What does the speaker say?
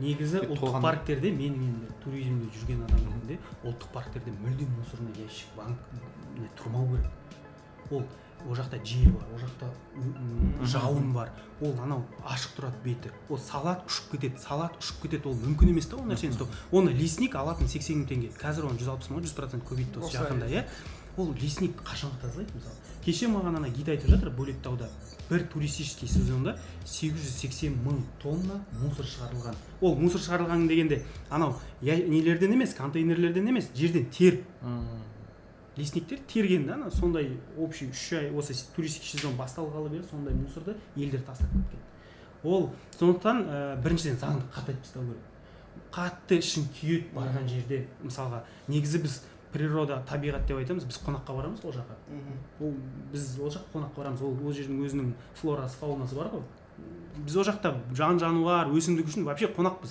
негізі ұлттық парктерде менің енді туризмде жүрген адам ретінде ұлттық парктерде мүлдем мусорный ящик банк тұрмау керек. Ол жақта жел бар, ол жақта жауын бар, ол анау ашық тұрады беті, ол салат ұшып кетеді, ол мүмкін емес та ол нәрсені істеу. Оны лесник алатын 80 мың теңге, қазір оны 160 мың 100% көбейтті осы жақында, иә. Ол лесник қашанғы тазалайды мысалы. Кеше маған ана гид айтып жатыр, Бөлектауда бір туристический сезонда 880 мың тонна мусор шығарылған. Ол мусор шығарылған дегенде анау нелерден емес, контейнерлерден емес, жерден теріп. Лесниктер терген да, сондай общий 3 ай осы туристический сезон басталғалы бері сондай мусорды елдер тастап кеткен. Ол сондықтан біріншіден заңды қатайтып тастау керек. Қатты ішін күйет барған жерде, мысалға, негізі біз природа, табиғат деп айтамыз, біз қонаққа барамыз ол жаққа. Біз ол жаққа қонаққа барамыз, ол жердің өзінің флорасы, фаунасы бар ғой. Біз ол жақта жан-жануар, өсімдік үшін вообще қонақпыз.